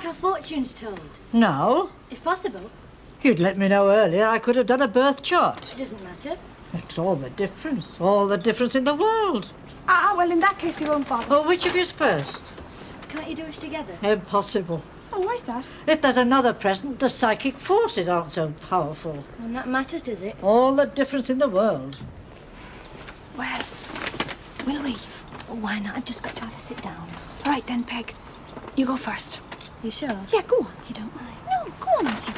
like our fortunes told? No. If possible. You'd let me know earlier. I could have done a birth chart. It doesn't matter. Makes all the difference. All the difference in the world. Well, in that case, we won't bother. Well, which of you's first? Can't you do us together? Impossible. Oh, why's that? If there's another present, the psychic forces aren't so powerful. And that matters, does it? All the difference in the world. Well, will we? Oh, why not? I've just got to have a sit down. All right, then, Peg. You go first. You sure? Yeah, go on. You don't mind. No, go on, Missy.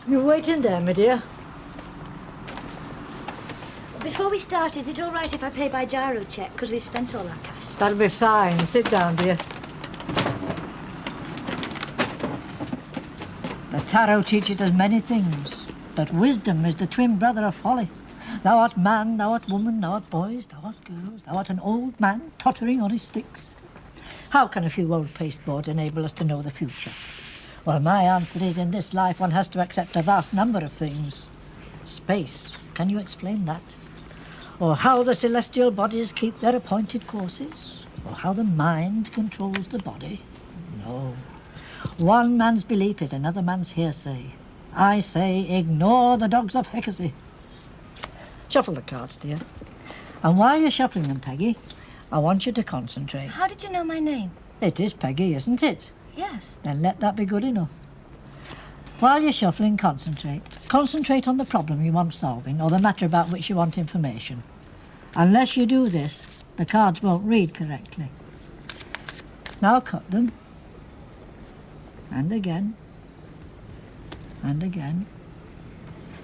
You wait in there, my dear. Before we start, is it all right if I pay by gyro cheque? Because we've spent all our cash. That'll be fine. Sit down, dear. The tarot teaches us many things. That wisdom is the twin brother of folly. Thou art man, thou art woman, thou art boys, thou art girls, thou art an old man tottering on his sticks. How can a few old pasteboards enable us to know the future? Well, my answer is in this life one has to accept a vast number of things. Space, can you explain that? Or how the celestial bodies keep their appointed courses? Or how the mind controls the body? No. One man's belief is another man's hearsay. I say ignore the dogs of Hecate. Shuffle the cards, dear. And while you're shuffling them, Peggy, I want you to concentrate. How did you know my name? It is Peggy, isn't it? Yes. Then let that be good enough. While you're shuffling, concentrate. Concentrate on the problem you want solving or the matter about which you want information. Unless you do this, the cards won't read correctly. Now cut them. And again. And again.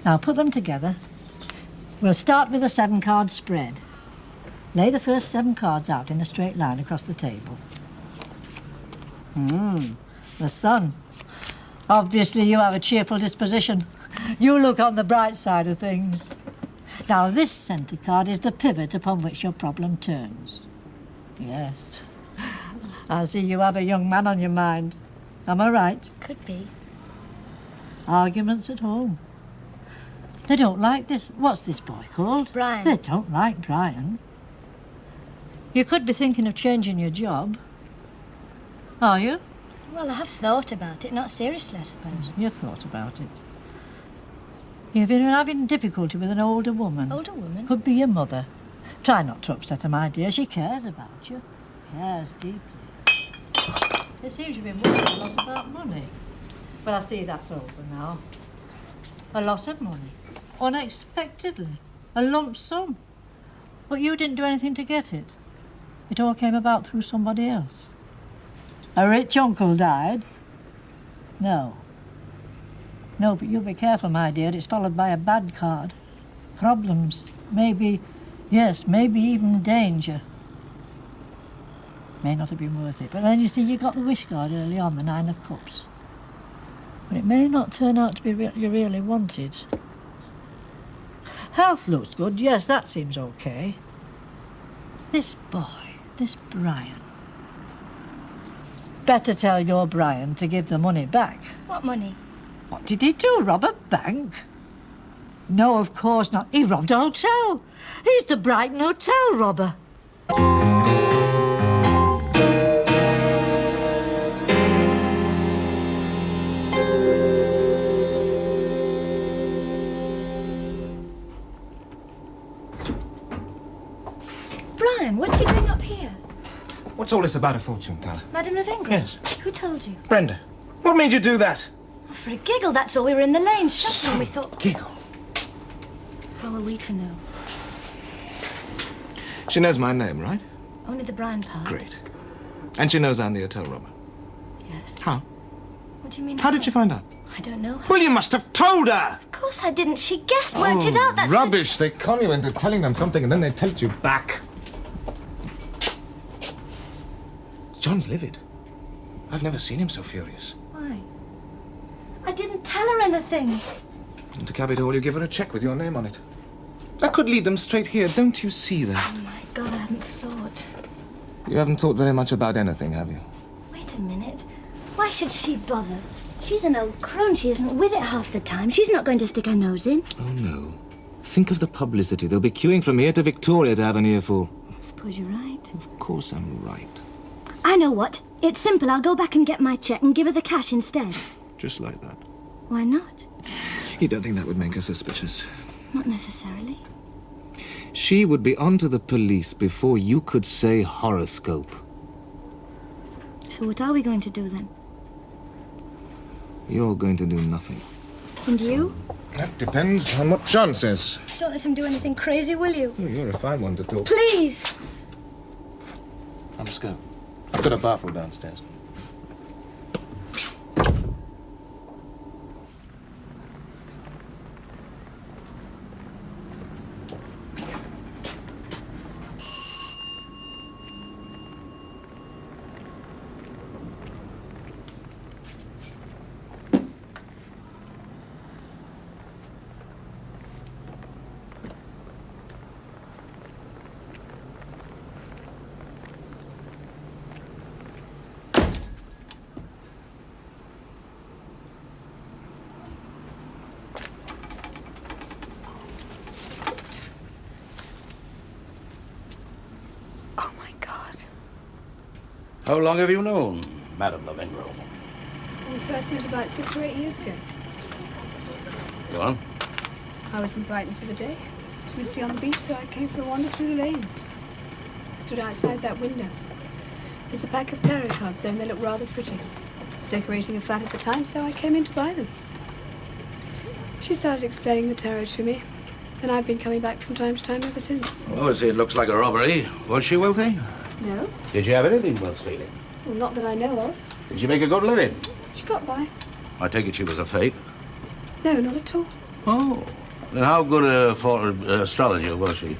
Now put them together. We'll start with a 7-card spread. Lay the first 7 cards out in a straight line across the table. The sun. Obviously you have a cheerful disposition. You look on the bright side of things. Now this centre card is the pivot upon which your problem turns. Yes. I see you have a young man on your mind. Am I right? Could be. Arguments at home. They don't like this. What's this boy called? Brian. They don't like Brian. You could be thinking of changing your job. Are you? Well, I have thought about it. Not seriously, I suppose. You thought about it. You've been having difficulty with an older woman. Older woman? Could be your mother. Try not to upset her, my dear. She cares about you. Cares deeply. It seems you've been worrying a lot about money. But I see that's over now. A lot of money. Unexpectedly. A lump sum. But you didn't do anything to get it. It all came about through somebody else. A rich uncle died? No. No, but you be careful, my dear. It's followed by a bad card. Problems. Maybe, yes, maybe even danger. May not have been worth it. But then you see, you got the wish card early on, the 9 of Cups. But it may not turn out to be what you really wanted. Health looks good. Yes, that seems okay. This boy, this Brian. Better tell your Brian to give the money back. What money? What did he do, rob a bank? No, of course not. He robbed a hotel. He's the Brighton Hotel robber. Brian, what are you doing up here? What's all this about a fortune teller? Madam of England? Yes. Who told you? Brenda, what made you do that? Oh, for a giggle, that's all. We were in the lane shopping. We thought... Giggle. How are we to know? She knows my name, right? Only the Brian part. Great. And she knows I'm the hotel robber. Yes. How? What do you mean? How did you find out? I don't know. Well, you must have told her! Of course I didn't. She guessed, worked it out. That's rubbish. They con you into telling them something and then they tell it you back. John's livid. I've never seen him so furious. Why? I didn't tell her anything. And to cap it all, you give her a cheque with your name on it. That could lead them straight here. Don't you see that? Oh, my God, I hadn't thought. You haven't thought very much about anything, have you? Wait a minute. Why should she bother? She's an old crone. She isn't with it half the time. She's not going to stick her nose in. Oh, no. Think of the publicity. They'll be queuing from here to Victoria to have an earful. I suppose you're right. Of course I'm right. I know what. It's simple. I'll go back and get my cheque and give her the cash instead. Just like that. Why not? You don't think that would make her suspicious? Not necessarily. She would be onto the police before you could say horoscope. So what are we going to do then? You're going to do nothing. And you? That depends on what John says. Don't let him do anything crazy, will you? Oh, you're a fine one to talk. Please! I must go. I've got a bathroom downstairs. Oh, my God. How long have you known Madame Lavengro? We first met about 6 or 8 years ago. Go on. I was in Brighton for the day. It was misty on the beach, so I came for a wander through the lanes. I stood outside that window. There's a pack of tarot cards there, and they look rather pretty. I was decorating a flat at the time, so I came in to buy them. She started explaining the tarot to me, and I've been coming back from time to time ever since. Well, obviously it looks like a robbery. Was she wealthy? No? Did she have anything worth stealing? Well, not that I know of. Did she make a good living? She got by. I take it she was a fake. No, not at all. Oh. Then how good a astrologer was she?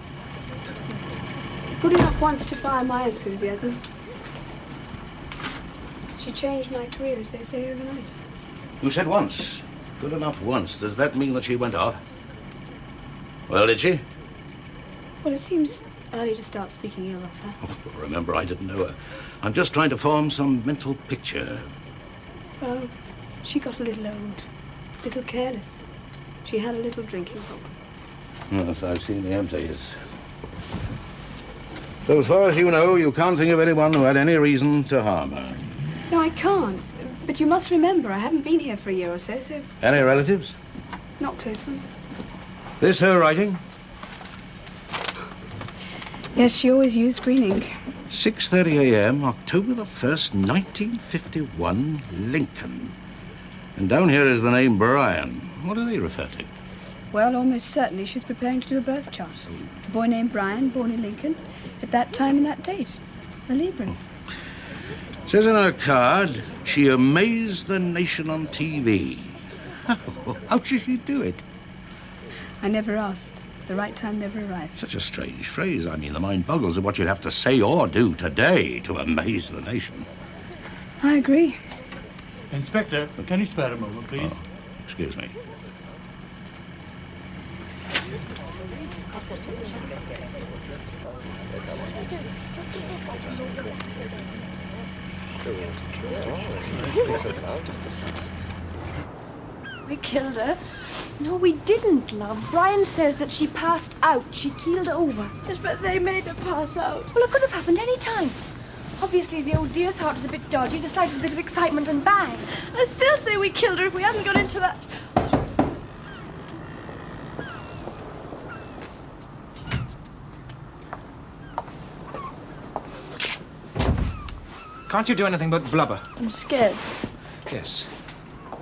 Good enough once to fire my enthusiasm. She changed my career, as they say, overnight. You said once. Good enough once. Does that mean that she went off? Well, did she? Well, it seems early to start speaking ill of her. Oh, remember, I didn't know her. I'm just trying to form some mental picture. Well, she got a little old, a little careless. She had a little drinking problem. Yes, I've seen the empties. So as far as you know, you can't think of anyone who had any reason to harm her. No, I can't. But you must remember, I haven't been here for a year or so, so Any relatives? not close ones. This her writing? Yes, she always used green ink. 6:30 a.m., October the 1st, 1951, Lincoln. And down here is the name Brian. What do they refer to? Well, almost certainly she's preparing to do a birth chart. A boy named Brian, born in Lincoln, at that time and that date. A Libra. Says in her card, she amazed the nation on TV. How should she do it? I never asked. The right time never arrived. Such a strange phrase. I mean, the mind boggles at what you'd have to say or do today to amaze the nation. I agree. Inspector, can you spare a moment, please? Oh, excuse me. We killed her. No, we didn't, love. Brian says that she passed out. She keeled over. Yes, but they made her pass out. Well, it could have happened any time. Obviously, the old deer's heart is a bit dodgy. The slightest bit of excitement and bang. I still say we killed her if we hadn't got into that. Can't you do anything but blubber? I'm scared. Yes.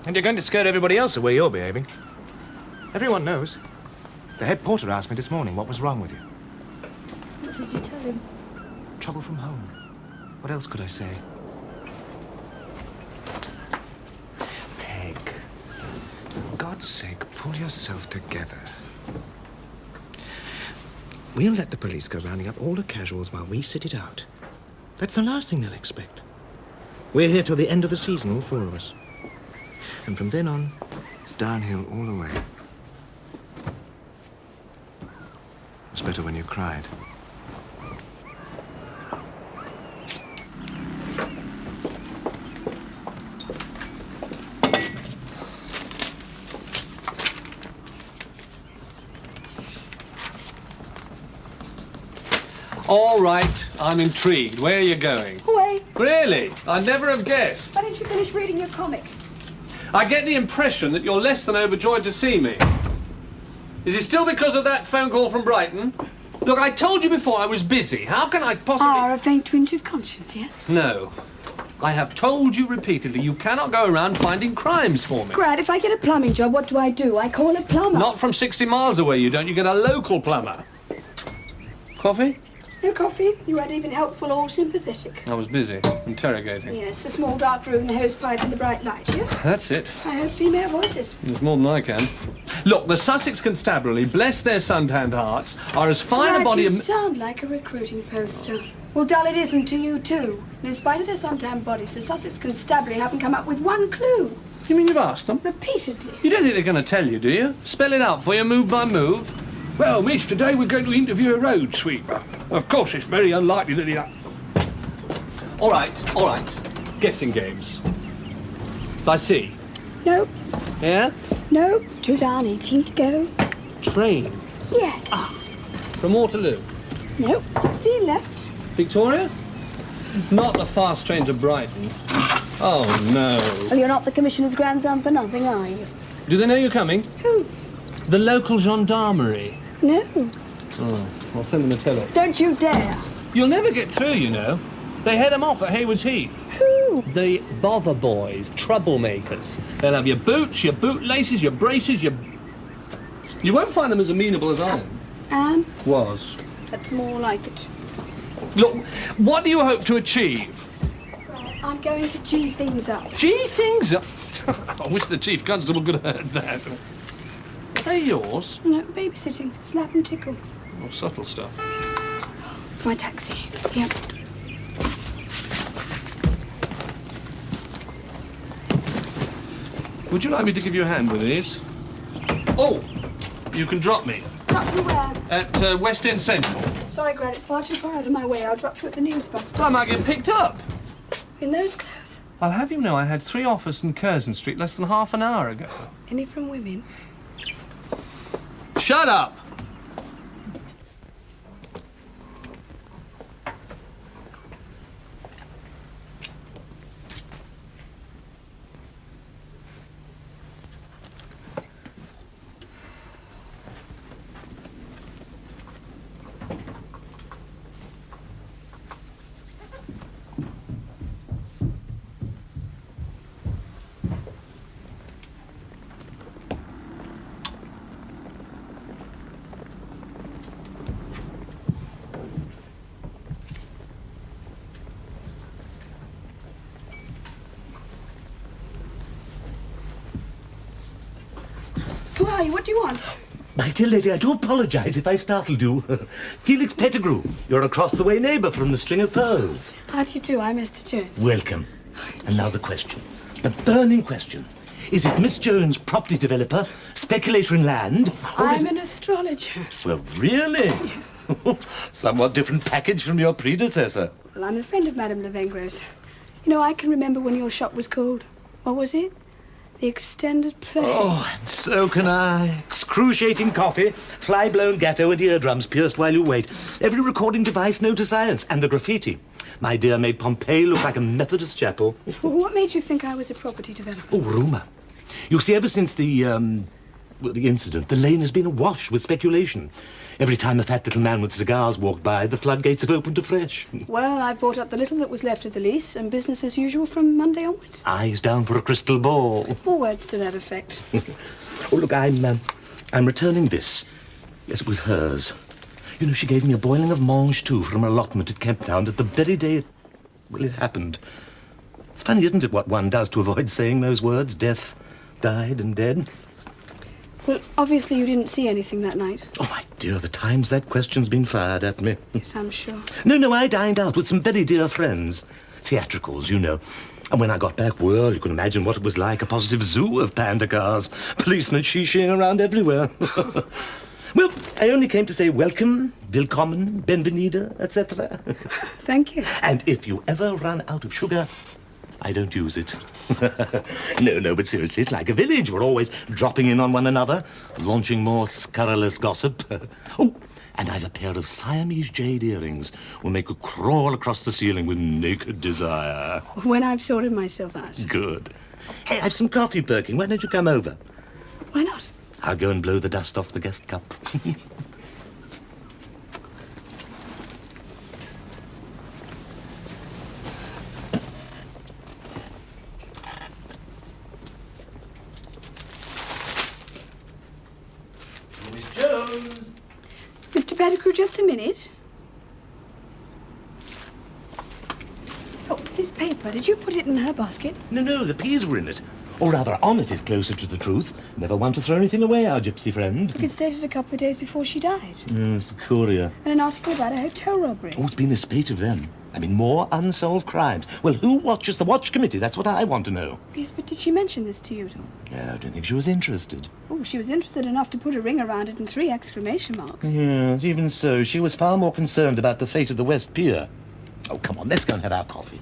And you're going to scare everybody else the way you're behaving. Everyone knows. The head porter asked me this morning what was wrong with you. What did you tell him? Trouble from home. What else could I say? Peg, for God's sake, pull yourself together. We'll let the police go rounding up all the casuals while we sit it out. That's the last thing they'll expect. We're here till the end of the season, all four of us. And from then on, it's downhill all the way. It was better when you cried. All right, I'm intrigued. Where are you going? Away. Really? I'd never have guessed. Why didn't you finish reading your comic? I get the impression that you're less than overjoyed to see me. Is it still because of that phone call from Brighton? Look, I told you before I was busy. How can I possibly... A faint twinge of conscience, yes? No. I have told you repeatedly you cannot go around finding crimes for me. Grad, if I get a plumbing job, what do? I call a plumber. Not from 60 miles away, you don't. You get a local plumber. Coffee? No coffee. You weren't even helpful or sympathetic. I was busy, interrogating. Yes, the small dark room, the hosepipe and the bright light, yes? That's it. I heard female voices. There's more than I can. Look, the Sussex Constabulary, bless their suntanned hearts, are as fine Grad, a body you of... sound like a recruiting poster. Well, dull it isn't to you, too. And in spite of their suntanned bodies, the Sussex Constabulary haven't come up with one clue. You mean you've asked them? Repeatedly. You don't think they're going to tell you, do you? Spell it out for you, move by move? Well, miss, today we're going to interview a road sweeper. Of course, it's very unlikely that he'll... All right. Guessing games. I see. Nope. Yeah? Nope. 2 down, 18 to go. Train. Yes. From Waterloo. Nope. 16 left. Victoria? Not the fast train to Brighton. Oh, no. Well, you're not the Commissioner's grandson for nothing, are you? Do they know you're coming? Who? The local gendarmerie. No. Oh, I'll send them a tele. Don't you dare. You'll never get through, you know. They head them off at Haywards Heath. Who? The bother boys, troublemakers. They'll have your boots, your bootlaces, your braces, your... You won't find them as amenable as I am. Was. That's more like it. Look, what do you hope to achieve? I'm going to G things up. G things up? I wish the Chief Constable could have heard that. Are they yours? No, babysitting. Slap and tickle. Oh, subtle stuff. It's my taxi. Here. Would you like me to give you a hand with these? Oh, you can drop me. Drop you where? At West End Central. Sorry, Grad, it's far too far out of my way. I'll drop you at the nearest bus stop. I might get picked up. In those clothes? I'll have you know I had 3 offers in Curzon Street less than half an hour ago. Any from women? Shut up! Who are you? What do you want? My dear lady, I do apologise if I startled you. Felix Pettigrew, your across-the-way neighbour from the String of Pearls. How do you do? I'm Esther Jones. Welcome. And now the question. The burning question. Is it Miss Jones, property developer, speculator in land, or I'm an astrologer. Well, really? Somewhat different package from your predecessor. Well, I'm a friend of Madame Levengro's. You know, I can remember when your shop was called... What was it? The Extended Play. Oh, and so can I. Excruciating coffee, fly-blown gatto and eardrums pierced while you wait. Every recording device known to science. And the graffiti. My dear made Pompeii look like a Methodist chapel. Well, what made you think I was a property developer? Oh, rumour. You see, ever since the incident, the lane has been awash with speculation. Every time a fat little man with cigars walked by, the floodgates have opened afresh. Well, I bought up the little that was left of the lease, and business as usual from Monday onwards. Eyes down for a crystal ball. More words to that effect. Oh, look, I'm returning this. Yes, it was hers. You know, she gave me a boiling of mange too from her allotment at Kemp Town at the very day it happened. It's funny, isn't it, what one does to avoid saying those words? Death, died and dead. Well, obviously you didn't see anything that night. Oh, my dear, the times that question's been fired at me. Yes, I'm sure. No, I dined out with some very dear friends. Theatricals, you know. And when I got back, well, you can imagine what it was like, a positive zoo of panda cars. Policemen sheeshing around everywhere. Well, I only came to say welcome, willkommen, benvenida, etc. Thank you. And if you ever run out of sugar, I don't use it. No, but seriously, it's like a village. We're always dropping in on one another, launching more scurrilous gossip. Oh, And I've a pair of Siamese jade earrings. Will make you crawl across the ceiling with naked desire. When I've sorted myself out. Good. Hey, I've some coffee perking. Why don't you come over? Why not? I'll go and blow the dust off the guest cup. Miss Jones! Mr. Pettigrew, just a minute. Oh, this paper, did you put it in her basket? No, the peas were in it. Or rather, on it is closer to the truth. Never want to throw anything away, our gypsy friend. Look, it's dated a couple of days before she died. It's the courier. And an article about a hotel robbery. Oh, it's been a spate of them. I mean, more unsolved crimes. Well, who watches the watch committee? That's what I want to know. Yes, but did she mention this to you at all? Yeah, I don't think she was interested. Oh, she was interested enough to put a ring around it and 3 exclamation marks. Yes, even so, she was far more concerned about the fate of the West Pier. Oh, come on, let's go and have our coffee.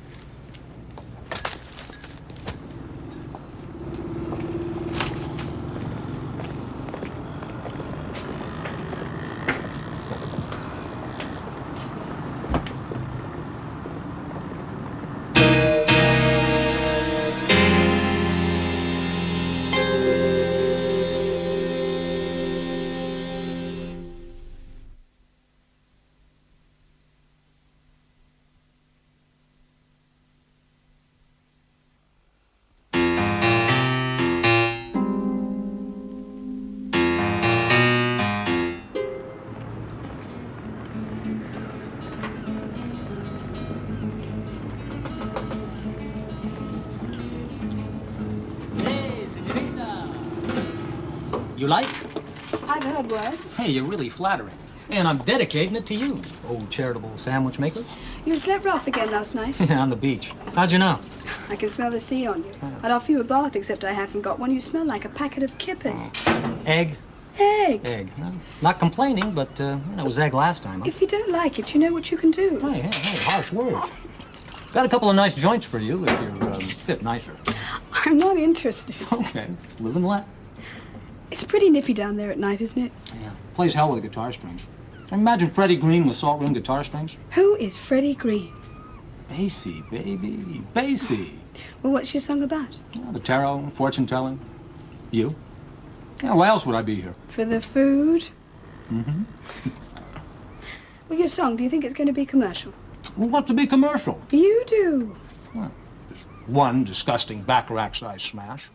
You like? I've heard worse. Hey, you're really flattering. And I'm dedicating it to you, old charitable sandwich maker. You slept rough again last night. Yeah, on the beach. How'd you know? I can smell the sea on you. I'd offer you a bath, except I haven't got one. You smell like a packet of kippers. Egg? Egg. Egg. No, not complaining, but it was egg last time. Huh? If you don't like it, you know what you can do. Hey, harsh words. Got a couple of nice joints for you if you're a bit nicer. I'm not interested. Okay, live and let. It's pretty nippy down there at night, isn't it? Yeah, plays hell with the guitar strings. Imagine Freddie Green with salt room guitar strings. Who is Freddie Green? Bassy, baby, bassy. Well, what's your song about? Yeah, the tarot, fortune telling. You? Yeah, why else would I be here? For the food? Mm-hmm. Well, your song, do you think it's going to be commercial? Well, what to be commercial? You do. Well, just one disgusting Bacharach-sized smash.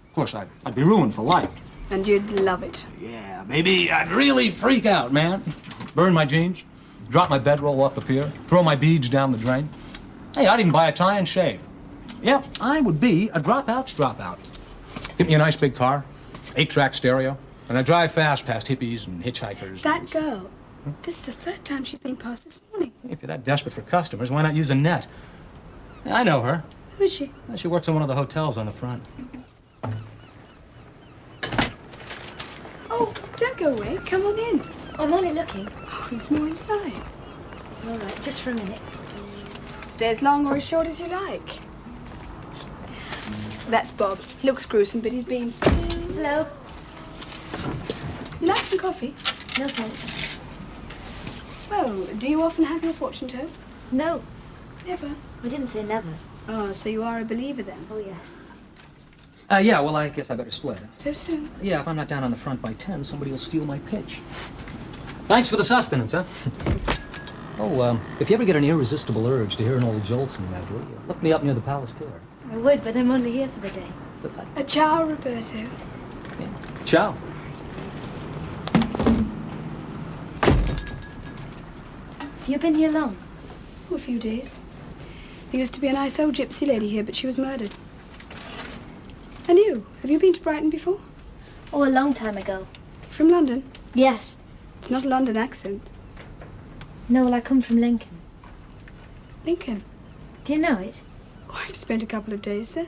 Of course, I'd be ruined for life. And you'd love it. Yeah, maybe I'd really freak out, man. Burn my jeans, drop my bedroll off the pier, throw my beads down the drain. Hey, I'd even buy a tie and shave. Yeah, I would be a dropout's dropout. Get me a nice big car, 8-track stereo, and I drive fast past hippies and hitchhikers. That girl, this is the 3rd time she's been past this morning. If you're that desperate for customers, why not use a net? Yeah, I know her. Who is she? She works in one of the hotels on the front. Oh, don't go away. Come on in. I'm only looking. Oh, there's more inside. All right, just for a minute. Stay as long or as short as you like. That's Bob. Looks gruesome, but he's been... Hello. You like some coffee? No, thanks. Well, do you often have your fortune told? No. Never? I didn't say never. Oh, so you are a believer then? Oh, yes. Yeah, well, I guess I better split. So soon? Yeah, if I'm not down on the front by 10, somebody will steal my pitch. Thanks for the sustenance, huh? Oh, if you ever get an irresistible urge to hear an old Jolson medley, look me up near the Palace Pier. I would, but I'm only here for the day. A ciao, Roberto. Yeah. Ciao. Have you been here long? Oh, a few days. There used to be a nice old gypsy lady here, but she was murdered. And you? Have you been to Brighton before? Oh, a long time ago. From London? Yes. It's not a London accent. No, well, I come from Lincoln. Lincoln? Do you know it? Oh, I've spent a couple of days there.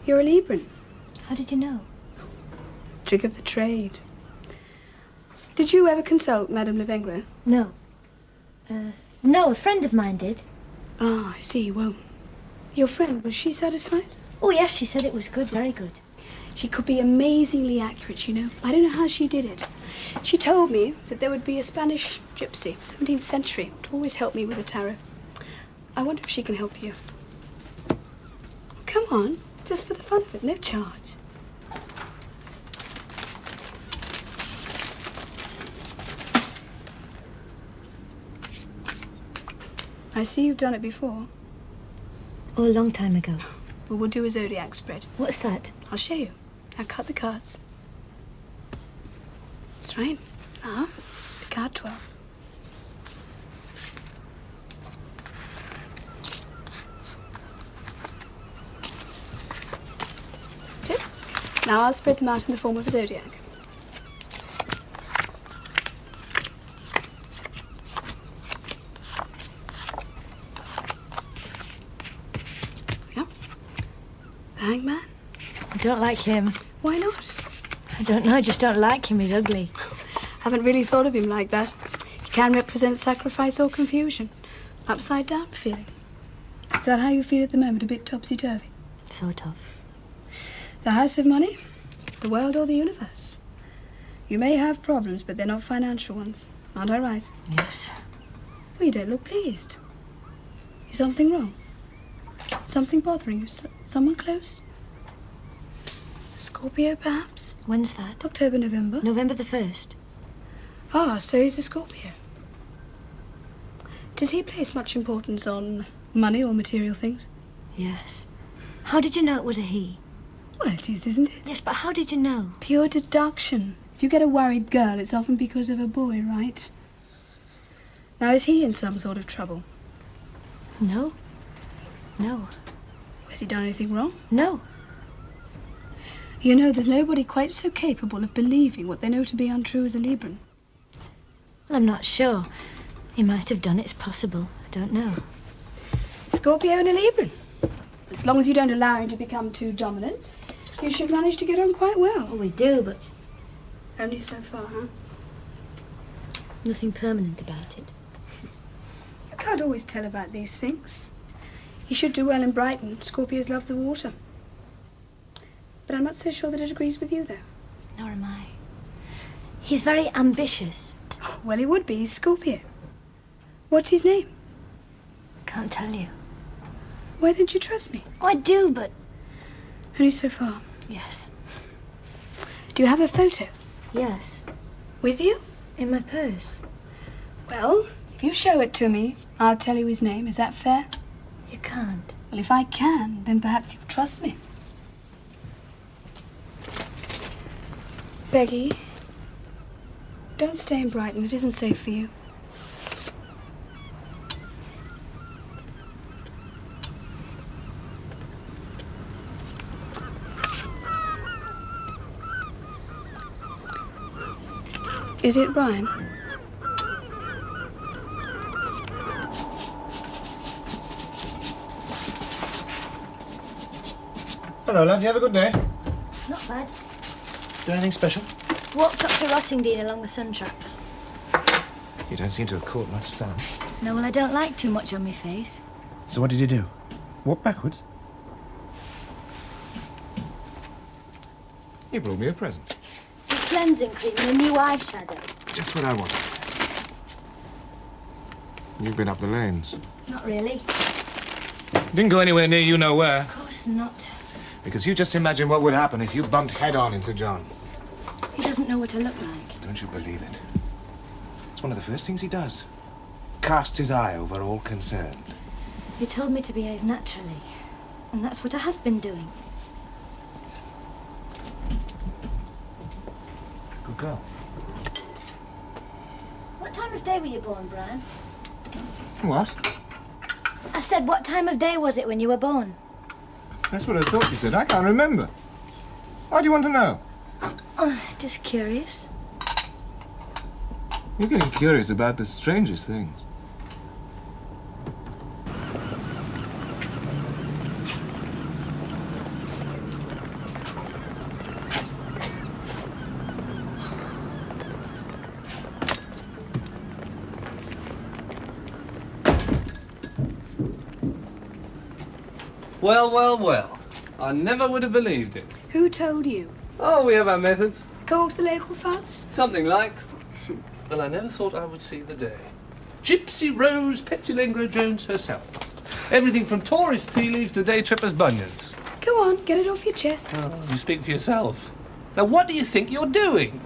You're a Libran. How did you know? Trick of the trade. Did you ever consult Madame Lavengre? No. No, a friend of mine did. Ah, I see. Well, your friend, was she satisfied? Oh, yes, she said it was good, very good. She could be amazingly accurate, you know. I don't know how she did it. She told me that there would be a Spanish gypsy, 17th century, to always help me with the tarot. I wonder if she can help you. Come on, just for the fun of it, no charge. I see you've done it before. Oh, a long time ago. Well, we'll do a Zodiac spread. What's that? I'll show you. Now cut the cards. That's right. Now, the card 12. That's it. Now I'll spread them out in the form of a Zodiac. The Hangman? I don't like him. Why not? I don't know, I just don't like him. He's ugly. Haven't really thought of him like that. He can represent sacrifice or confusion. Upside down feeling. Is that how you feel at the moment? A bit topsy-turvy? Sort of. The house of money? The world or the universe? You may have problems, but they're not financial ones. Aren't I right? Yes. Well, you don't look pleased. Is something wrong? Something bothering you? Someone close? Scorpio, perhaps? When's that? October, November? November the 1st. Ah, so he's a Scorpio. Does he place much importance on money or material things? Yes. How did you know it was a he? Well, it is, isn't it? Yes, but how did you know? Pure deduction. If you get a worried girl, it's often because of a boy, right? Now, is he in some sort of trouble? No. No. Has he done anything wrong? No. You know, there's nobody quite so capable of believing what they know to be untrue as a Libran. Well, I'm not sure. He might have done it. It's possible. I don't know. Scorpio and a Libran. As long as you don't allow him to become too dominant, you should manage to get on quite well. Well, we do, but Only so far, huh? nothing permanent about it. You can't always tell about these things. He should do well in Brighton. Scorpios love the water. But I'm not so sure that it agrees with you, though. Nor am I. He's very ambitious. Oh, well, he would be. He's Scorpio. What's his name? Can't tell you. Why don't you trust me? Oh, I do, but... Only so far. Yes. Do you have a photo? Yes. With you? In my purse. Well, if you show it to me, I'll tell you his name. Is that fair? You can't. Well, if I can, then perhaps you'll trust me. Peggy, don't stay in Brighton. It isn't safe for you. Is it Brian? Hello, love. You have a good day. Not bad. Do anything special? Walked up to Rottingdean along the sun trap. You don't seem to have caught much sun. No, well, I don't like too much on my face. So what did you do? Walk backwards? You brought me a present. Some cleansing cream and a new eyeshadow. Just what I wanted. You've been up the lanes. Not really. Didn't go anywhere near you know where. Of course not. Because you just imagine what would happen if you bumped head on into John. He doesn't know what I look like. Don't you believe it? It's one of the first things he does. Casts his eye over all concerned. He told me to behave naturally. And that's what I have been doing. Good girl. What time of day were you born, Brian? What? I said, what time of day was it when you were born? That's what I thought you said. I can't remember. Why do you want to know? Oh, just curious. You're getting curious about the strangest things. Well, well, well. I never would have believed it. Who told you? Oh, we have our methods. Of alcohol to the local fuzz? Something like. Well, I never thought I would see the day. Gypsy Rose Petulengro Jones herself. Everything from tourist tea leaves to day trippers' bunions. Go on, get it off your chest. Oh, you speak for yourself. Now, what do you think you're doing?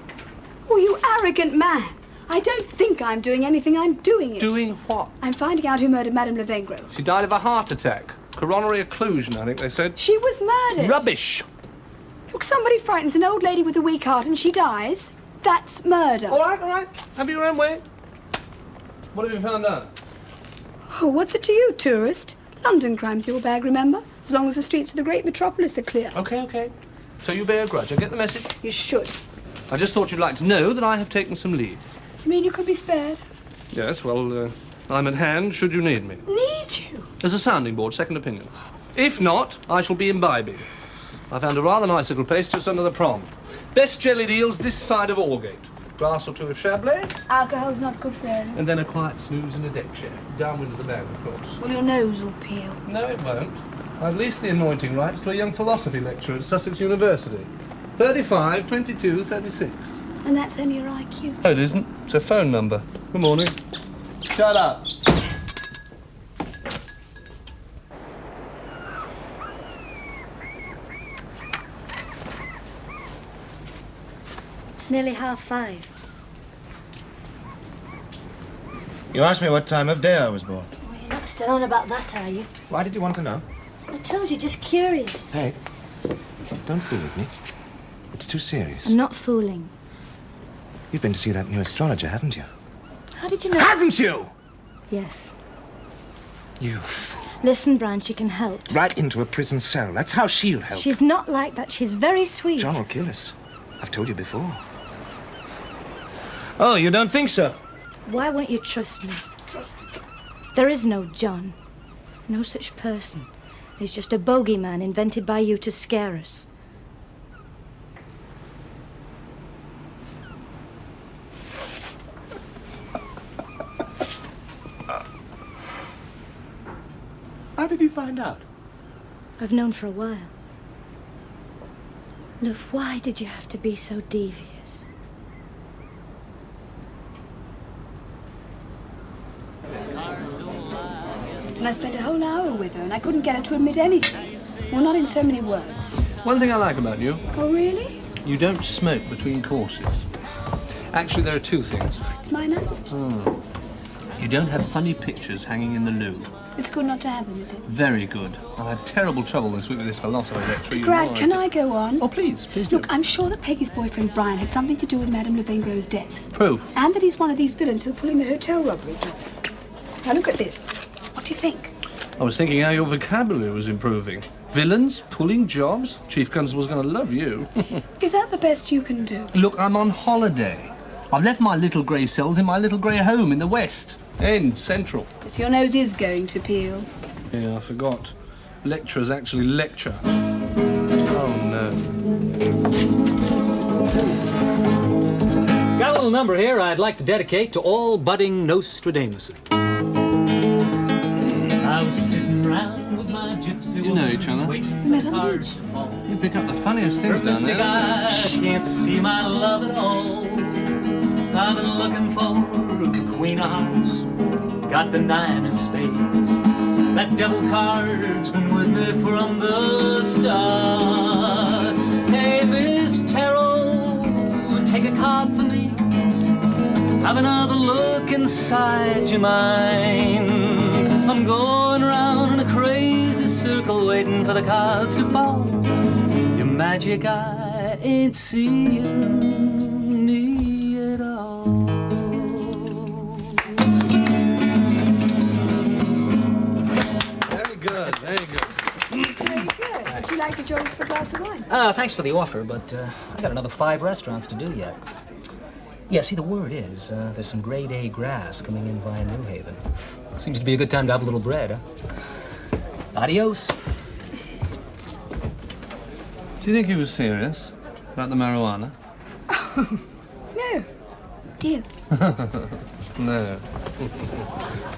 Oh, you arrogant man. I don't think I'm doing anything, I'm doing it. Doing what? I'm finding out who murdered Madame Lavengro. She died of a heart attack. Coronary occlusion, I think they said. She was murdered. Rubbish. Look, somebody frightens an old lady with a weak heart and she dies. That's murder. All right, all right. Have your own way. What have you found out? Oh, what's it to you, tourist? London crime's your bag, remember? As long as the streets of the great metropolis are clear. Okay, okay. So you bear a grudge. I get the message. You should. I just thought you'd like to know that I have taken some leave. You mean you could be spared? Yes, well, I'm at hand should you need me. Need you? As a sounding board, second opinion. If not, I shall be imbibing. I found a rather nice little place just under the prom. Best jellied eels this side of Aldgate. Glass or two of Chablis, Alcohol's not good for you. and then a quiet snooze in a deck chair. Downwind of the band, of course. Well, your nose will peel. No, it won't. I've leased the anointing rights to a young philosophy lecturer at Sussex University. 35, 22, 36. And that's only your IQ. No, it isn't. It's a phone number. Good morning. Shut up. It's nearly 5:30. You asked me what time of day I was born. Well, you're not still on about that, are you? Why did you want to know? I told you, just curious. Hey, don't fool with me. It's too serious. I'm not fooling. You've been to see that new astrologer, haven't you? How did you know? Haven't you? Yes. You fool. Listen, Brian, she can help. Right into a prison cell. That's how she'll help. She's not like that. She's very sweet. John will kill us. I've told you before. Oh, you don't think so? Why won't you trust me? There is no John. No such person. He's just a bogeyman invented by you to scare us. How did you find out? I've known for a while. Love, why did you have to be so devious? And I spent a whole hour with her and I couldn't get her to admit anything. Well, not in so many words. One thing I like about you, Oh, really? you don't smoke between courses. Actually, there are two things. It's my night. You don't have funny pictures hanging in the loo. It's good not to have them, is it? Very good. I had terrible trouble this week with this philosophy lecture. You Brad, know can I go on? Oh, please do. Look, I'm sure that Peggy's boyfriend Brian had something to do with Madame Lavengro's death. Proof. And that he's one of these villains who are pulling the hotel robbery jobs. Now look at this. What do you think? I was thinking how your vocabulary was improving. Villains, pulling jobs. Chief Constable's going to love you. Is that the best you can do? Look, I'm on holiday. I've left my little grey cells in my little grey home in the West. End, Central. So your nose is going to peel. Yeah, I forgot. Lecturers actually lecture. Oh, no. Got a little number here I'd like to dedicate to all budding Nostradamuses. I was sitting round with my gypsy You know each other. Met on the beach. You pick up the funniest things down Mystic there. I can't see my love at all. I've been looking for the Queen of Hearts, got the 9 of Spades. That devil card's been with me from the start. Hey, Miss Tarot, take a card for me. Have another look inside your mind. I'm going around in a crazy circle waiting for the cards to fall. Your magic eye ain't seeing me at all. Very good, very good. Very good. Would you like to join us for a glass of wine? Thanks for the offer, but I got another 5 restaurants to do yet. Yeah, see, the word is there's some grade A grass coming in via New Haven. Seems to be a good time to have a little bread, huh? Adios. Do you think he was serious about the marijuana? No. Do you? No.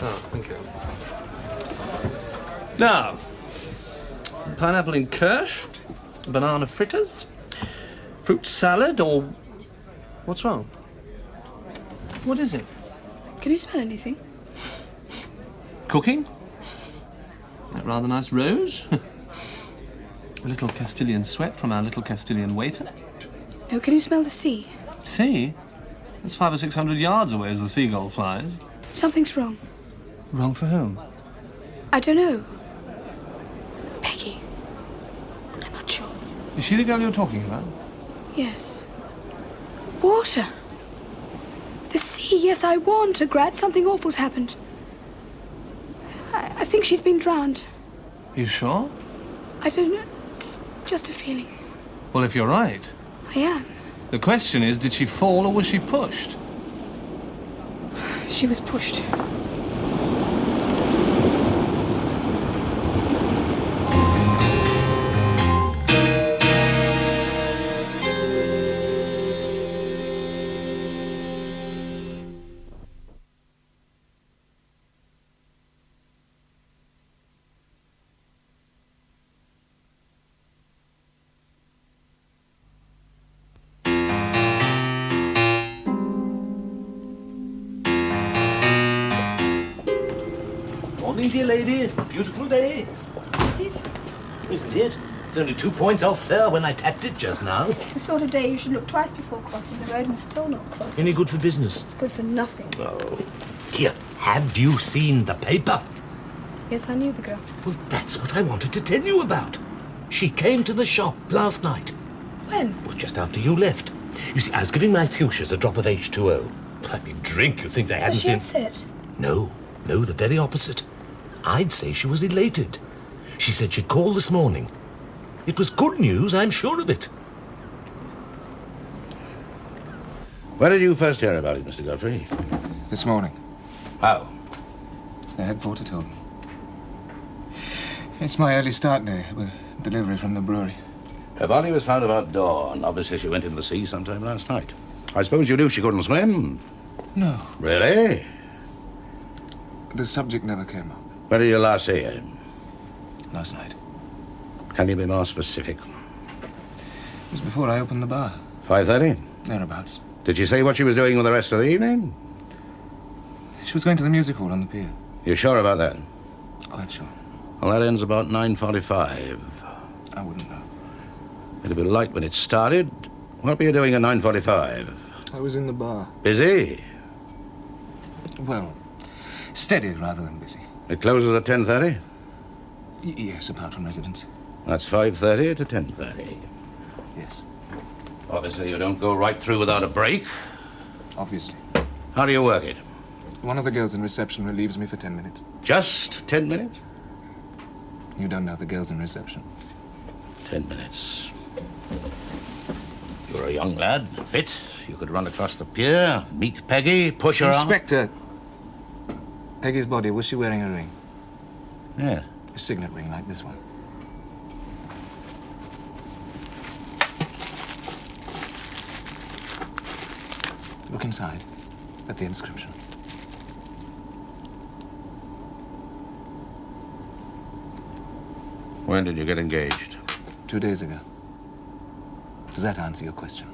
Oh, thank you. Now, pineapple in kirsch, banana fritters, fruit salad, or What's wrong? What is it? Can you smell anything? Cooking? That rather nice rose? A little Castilian sweat from our little Castilian waiter? No, can you smell the sea? Sea? That's 500 or 600 yards away as the seagull flies. Something's wrong. Wrong for whom? I don't know. Peggy. I'm not sure. Is she the girl you're talking about? Yes. Water. The sea, yes, I warned her, Grad. Something awful's happened. I think she's been drowned. You sure? I don't know. It's just a feeling. Well, if you're right. I am. The question is, did she fall or was she pushed? She was pushed. Morning, dear lady. Beautiful day. Is it? Isn't it? It's only 2 points off fair when I tapped it just now. It's the sort of day you should look twice before crossing the road and still not cross it. Any good for business? It's good for nothing. Oh. Here, have you seen the paper? Yes, I knew the girl. Well, that's what I wanted to tell you about. She came to the shop last night. When? Well, just after you left. You see, I was giving my fuchsias a drop of H2O. I mean, drink, you think they hadn't Was she seen... upset? No, the very opposite. I'd say she was elated. She said she'd call this morning. It was good news, I'm sure of it. Where did you first hear about it, Mr. Godfrey? This morning. How? The head porter told me. It's my early start day with delivery from the brewery. Her body was found about dawn. Obviously, she went into the sea sometime last night. I suppose you knew she couldn't swim? No. Really? The subject never came up. When did you last see her? Last night. Can you be more specific? It was before I opened the bar. 5:30? Thereabouts. Did she say what she was doing with the rest of the evening? She was going to the music hall on the pier. You sure about that? Quite sure. Well, that ends about 9:45. I wouldn't know. It'll be light when it started. What were you doing at 9:45? I was in the bar. Busy? Well, steady rather than busy. It closes at 10:30? Yes, apart from residents. That's 5:30 to 10:30. Yes. Obviously, you don't go right through without a break. Obviously. How do you work it? One of the girls in reception relieves me for 10 minutes. Just 10 minutes? You don't know the girls in reception. 10 minutes. You're a young lad, fit. You could run across the pier, meet Peggy, push her out. Inspector! Peggy's body, was she wearing a ring? Yeah. A signet ring like this one. Look inside at the inscription. When did you get engaged? 2 days ago. Does that answer your question?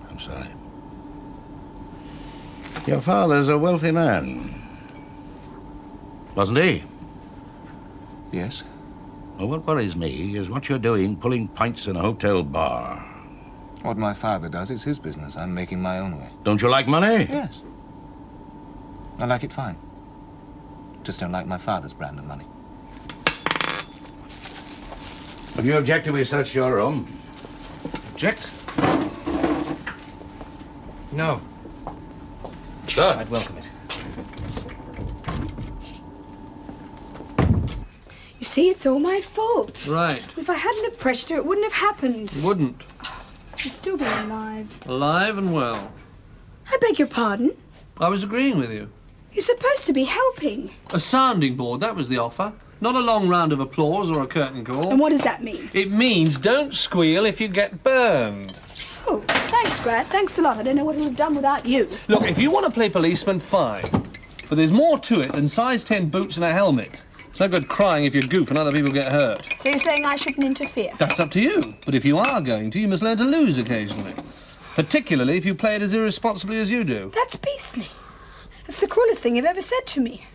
I'm sorry. Your father's a wealthy man. Wasn't he? Yes. Well, what worries me is what you're doing pulling pints in a hotel bar. What my father does is his business. I'm making my own way. Don't you like money? Yes. I like it fine. Just don't like my father's brand of money. If you object to we search your room. Object? No. Good. I'd welcome it. You see, it's all my fault. Right. If I hadn't have pressured her, it wouldn't have happened. Wouldn't. She'd still be alive. Alive and well. I beg your pardon? I was agreeing with you. You're supposed to be helping. A sounding board, that was the offer. Not a long round of applause or a curtain call. And what does that mean? It means don't squeal if you get burned. Oh, thanks, Grant. Thanks a lot. I don't know what we'd have done without you. Look, if you want to play policeman, fine. But there's more to it than size 10 boots and a helmet. It's no good crying if you goof and other people get hurt. So you're saying I shouldn't interfere? That's up to you. But if you are going to, you must learn to lose occasionally. Particularly if you play it as irresponsibly as you do. That's beastly. That's the cruelest thing you've ever said to me.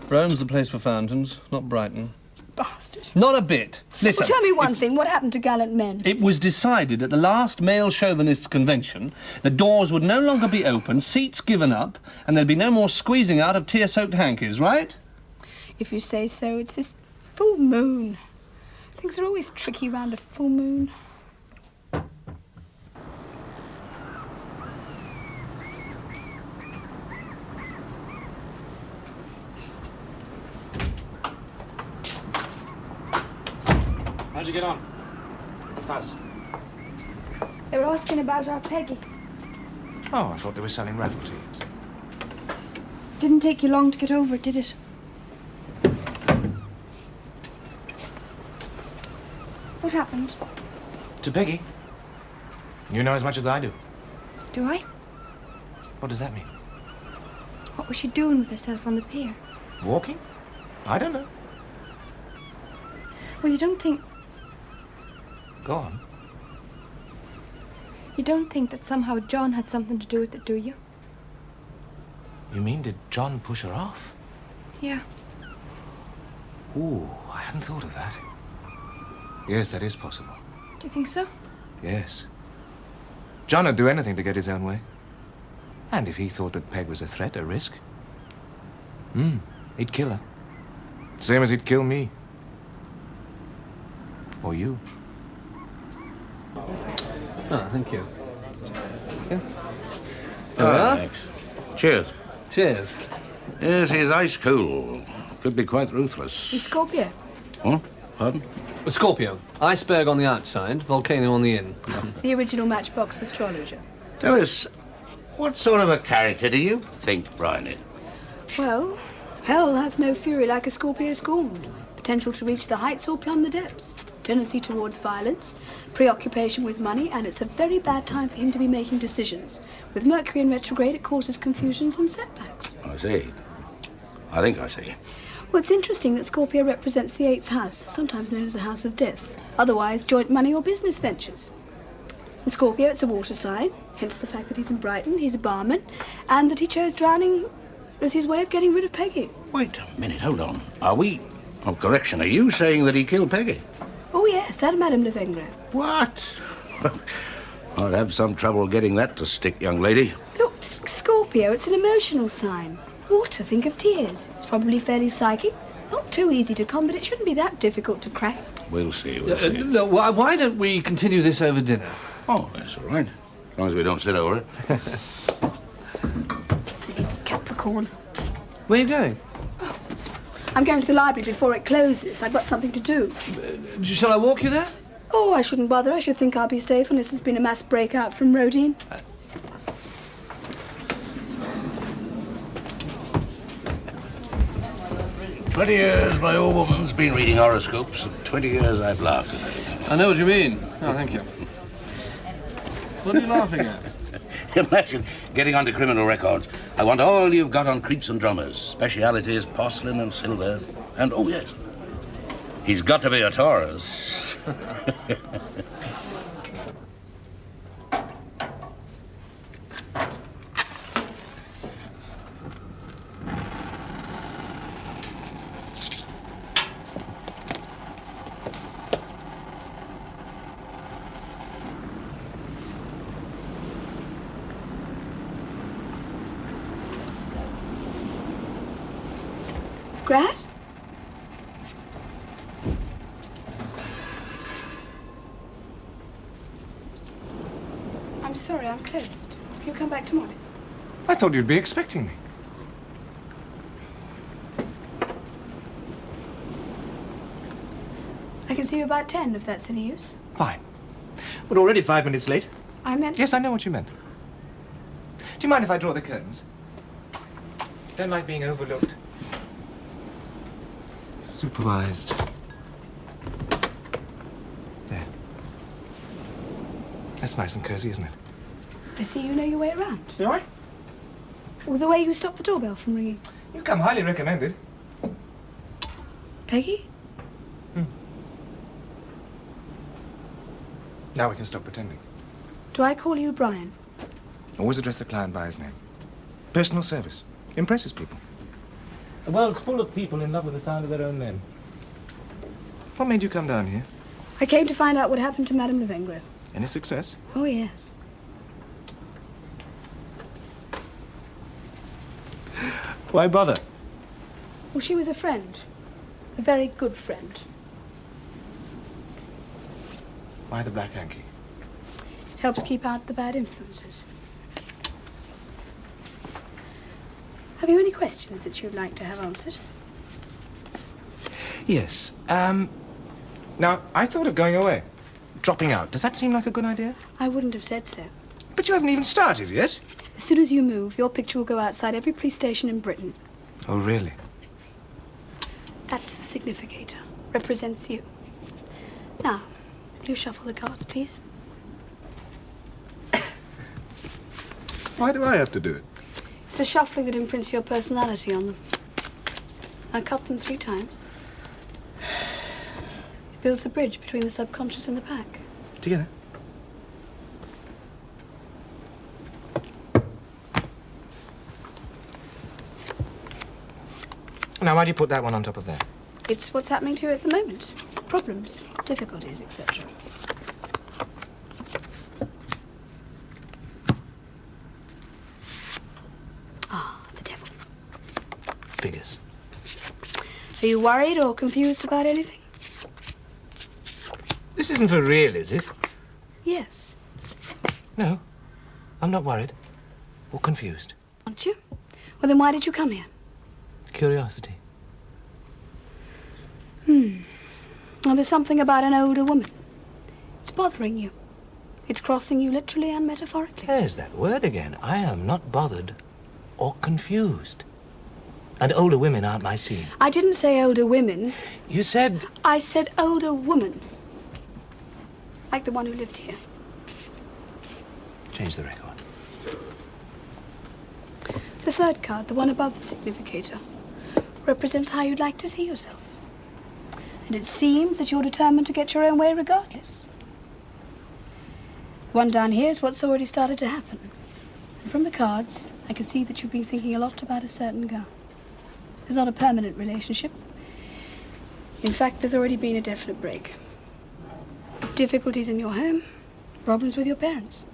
Rome's the place for fountains, not Brighton. Bastard. Not a bit. Listen. Well, tell me one thing. What happened to gallant men? It was decided at the last male chauvinists' convention that doors would no longer be open, seats given up, and there'd be no more squeezing out of tear-soaked hankies, right? If you say so, it's this full moon. Things are always tricky round a full moon. How'd you get on? The fuss? They were asking about our Peggy. Oh, I thought they were selling raffle tickets. Didn't take you long to get over it, did it? What happened? To Peggy? You know as much as I do. Do I? What does that mean? What was she doing with herself on the pier? Walking? I don't know. Well, you don't think... Go on. You don't think that somehow John had something to do with it, do you? You mean, did John push her off? Yeah. Ooh, I hadn't thought of that. Yes, that is possible. Do you think so? Yes. John would do anything to get his own way. And if he thought that Peg was a threat, a risk, he'd kill her. Same as he'd kill me. Or you. Ah, thank you. Okay. There we are. Thanks. Cheers. Cheers. Yes, he's ice cool. Could be quite ruthless. He's Scorpio. Huh? Pardon? A Scorpio. Iceberg on the outside, volcano on the in. The original Matchbox astrologer. Tell us, what sort of a character do you think Brian is? Well, hell hath no fury like a Scorpio scorned. Potential to reach the heights or plumb the depths. Tendency towards violence, preoccupation with money, and it's a very bad time for him to be making decisions. With Mercury in retrograde, it causes confusions and setbacks. I see. I think I see. Well, it's interesting that Scorpio represents the 8th house, sometimes known as the house of death. Otherwise, joint money or business ventures. In Scorpio, it's a water sign, hence the fact that he's in Brighton, he's a barman, and that he chose drowning as his way of getting rid of Peggy. Wait a minute, hold on. Are we... Oh, correction, are you saying that he killed Peggy? Oh, yes, at Madame de Vengre. What? I'd have some trouble getting that to stick, young lady. Look, Scorpio, it's an emotional sign. Water, think of tears. It's probably fairly psychic. Not too easy to con, but it shouldn't be that difficult to crack. We'll see, we'll see. Look, why don't we continue this over dinner? Oh, that's all right. As long as we don't sit over it. Silly Capricorn. Where are you going? I'm going to the library before it closes. I've got something to do. Shall I walk you there? Oh, I shouldn't bother. I should think I'll be safe unless there's been a mass breakout from Rodine. 20 years my old woman's been reading horoscopes, and 20 years I've laughed at her. I know what you mean. Oh, thank you. What are you laughing at? Imagine getting onto criminal records. I want all you've got on creeps and drummers, specialities, porcelain and silver, and, oh yes, he's got to be a Taurus. Grad? I'm sorry, I'm closed. Can you come back tomorrow? I thought you'd be expecting me. I can see you about 10, if that's any use. Fine. We're already 5 minutes late. I meant... Yes, I know what you meant. Do you mind if I draw the curtains? Don't like being overlooked. Supervised. There. That's nice and cozy, isn't it? I see you know your way around. Do I? Well, the way you stopped the doorbell from ringing. You come highly recommended. Peggy? Now we can stop pretending. Do I call you Brian? Always address the client by his name. Personal service. Impresses people. The world's full of people in love with the sound of their own name. What made you come down here? I came to find out what happened to Madame Lavengro. Any success? Oh, yes. Why bother? Well, she was a friend. A very good friend. Why the black hanky? It helps keep out the bad influences. Have you any questions that you'd like to have answered? Yes. Now, I thought of going away. Dropping out. Does that seem like a good idea? I wouldn't have said so. But you haven't even started yet. As soon as you move, your picture will go outside every police station in Britain. Oh, really? That's the significator. Represents you. Now, will you shuffle the cards, please? Why do I have to do it? It's the shuffling that imprints your personality on them. Now cut them 3 times. It builds a bridge between the subconscious and the pack. Together. Now, why do you put that one on top of that? It's what's happening to you at the moment. Problems, difficulties, etc. Ah, the devil. Figures. Are you worried or confused about anything? This isn't for real, is it? Yes. No. I'm not worried. Or confused. Aren't you? Well, then why did you come here? Curiosity. Well, there's something about an older woman. It's bothering you. It's crossing you literally and metaphorically. There's that word again. I am not bothered or confused. And older women aren't my scene. I didn't say older women. You said... I said older woman. Like the one who lived here. Change the record. The 3rd card, the one above the significator, represents how you'd like to see yourself. And it seems that you're determined to get your own way regardless. The one down here is what's already started to happen. And from the cards, I can see that you've been thinking a lot about a certain girl. There's not a permanent relationship. In fact, there's already been a definite break. Difficulties in your home, problems with your parents.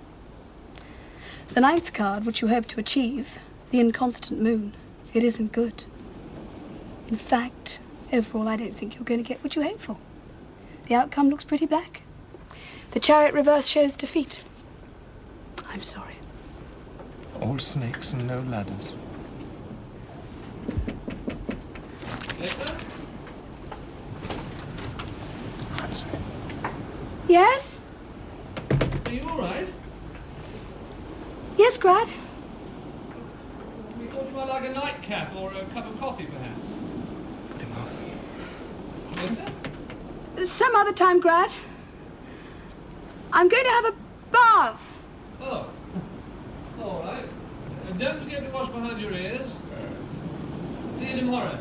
The 9th card, which you hope to achieve, the inconstant moon, it isn't good. In fact, overall, I don't think you're going to get what you hope for. The outcome looks pretty black. The chariot reverse shows defeat. I'm sorry. All snakes and no ladders. Answer it. Yes? Are you all right? Yes, Grad? We thought you might like a nightcap or a cup of coffee, perhaps. Put him off. Mister? Some other time, Grad. I'm going to have a bath. Oh. All right. And don't forget to wash behind your ears. See you tomorrow.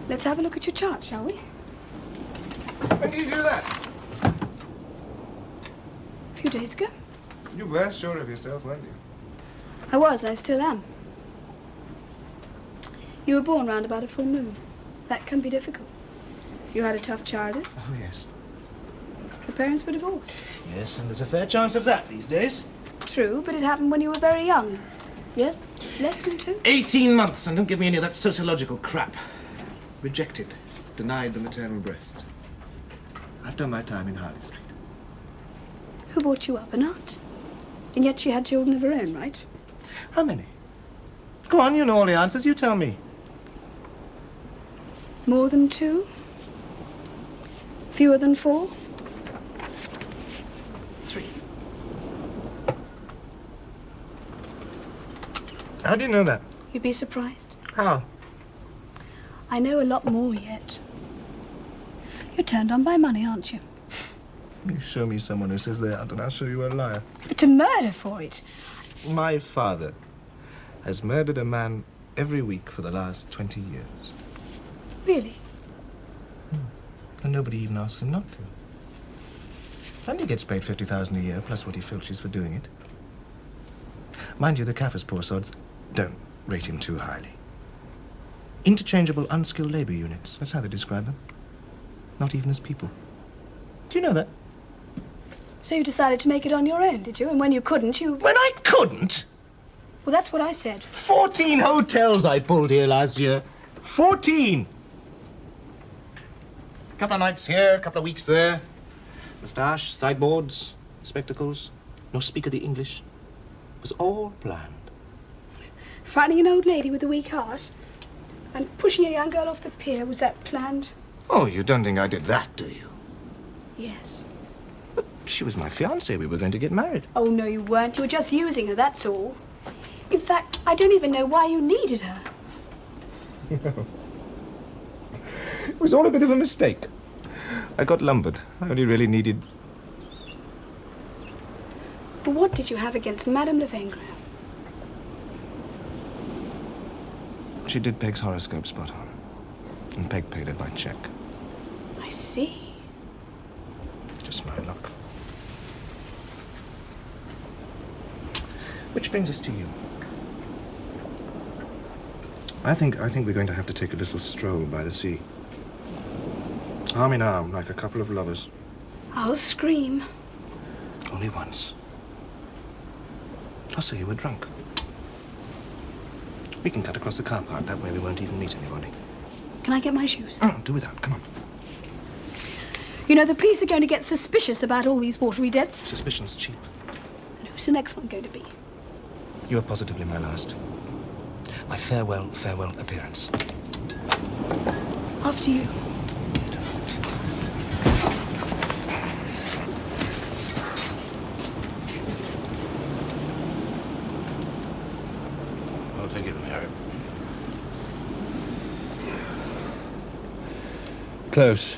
Let's have a look at your chart, shall we? When did you do that? A few days ago. You were sure of yourself, weren't you? I was, I still am. You were born round about a full moon. That can be difficult. You had a tough childhood. Oh, yes. Your parents were divorced. Yes, and there's a fair chance of that these days. True, but it happened when you were very young. Yes? Less than 2? 18 months, and don't give me any of that sociological crap. Rejected. Denied the maternal breast. I've done my time in Harley Street. Who brought you up? An aunt? And yet she had children of her own, right? How many? Go on, you know all the answers. You tell me. More than 2? Fewer than 4? 3. How do you know that? You'd be surprised. How? I know a lot more yet. You're turned on by money, aren't you? You show me someone who says they aren't, and I'll show you a liar. But to murder for it. My father has murdered a man every week for the last 20 years. Really? And nobody even asks him not to. And he gets paid 50,000 a year, plus what he filches for doing it. Mind you, the Kaffirs, poor sods, don't rate him too highly. Interchangeable, unskilled labour units. That's how they describe them. Not even as people. Do you know that? So you decided to make it on your own, did you? And when you couldn't, you... When I couldn't? Well, that's what I said. 14 hotels I pulled here last year. 14! Couple of nights here, couple of weeks there. Moustache, sideboards, spectacles. No speak of the English. It was all planned. Frightening an old lady with a weak heart and pushing a young girl off the pier, was that planned? Oh, you don't think I did that, do you? Yes. But she was my fiancée. We were going to get married. Oh, no, you weren't. You were just using her, that's all. In fact, I don't even know why you needed her. It was all a bit of a mistake. I got lumbered. I only really needed... But what did you have against Madame Lavengre? She did Peg's horoscope spot on. And Peg paid it by check. I see. Just my luck. Which brings us to you. I think we're going to have to take a little stroll by the sea. Arm in arm, like a couple of lovers. I'll scream. Only once. I'll say you were drunk. We can cut across the car park. That way we won't even meet anybody. Can I get my shoes? Oh, do without. Come on. You know, the police are going to get suspicious about all these watery deaths. Suspicion's cheap. And who's the next one going to be? You are positively my last. My farewell appearance. After you. I'll take it from here. Close.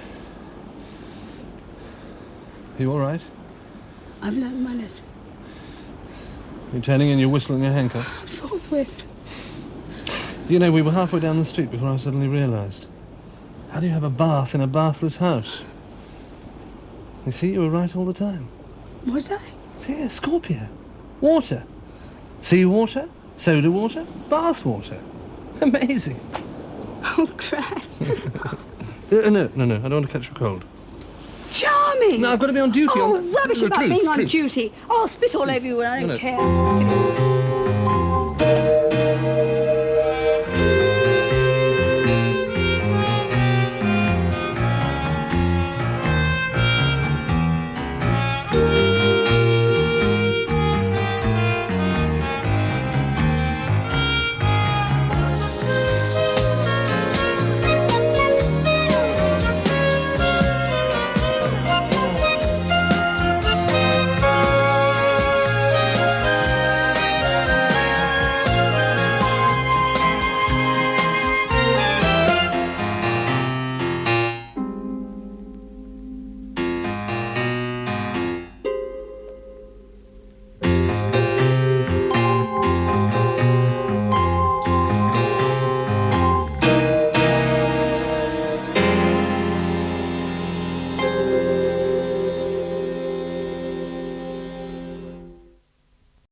You all right? I've learned my lesson. You're turning in your whistle and your handcuffs. Forthwith. Do you know, we were halfway down the street before I suddenly realised. How do you have a bath in a bathless house? You see, you were right all the time. Was I? See, yeah, Scorpio. Water. Sea water, soda water, bath water. Amazing. Oh, crap. No, I don't want to catch a cold. Charming! No, I've got to be on duty. Oh, rubbish about Please, being on please. duty. I'll spit all over you and I don't No. care.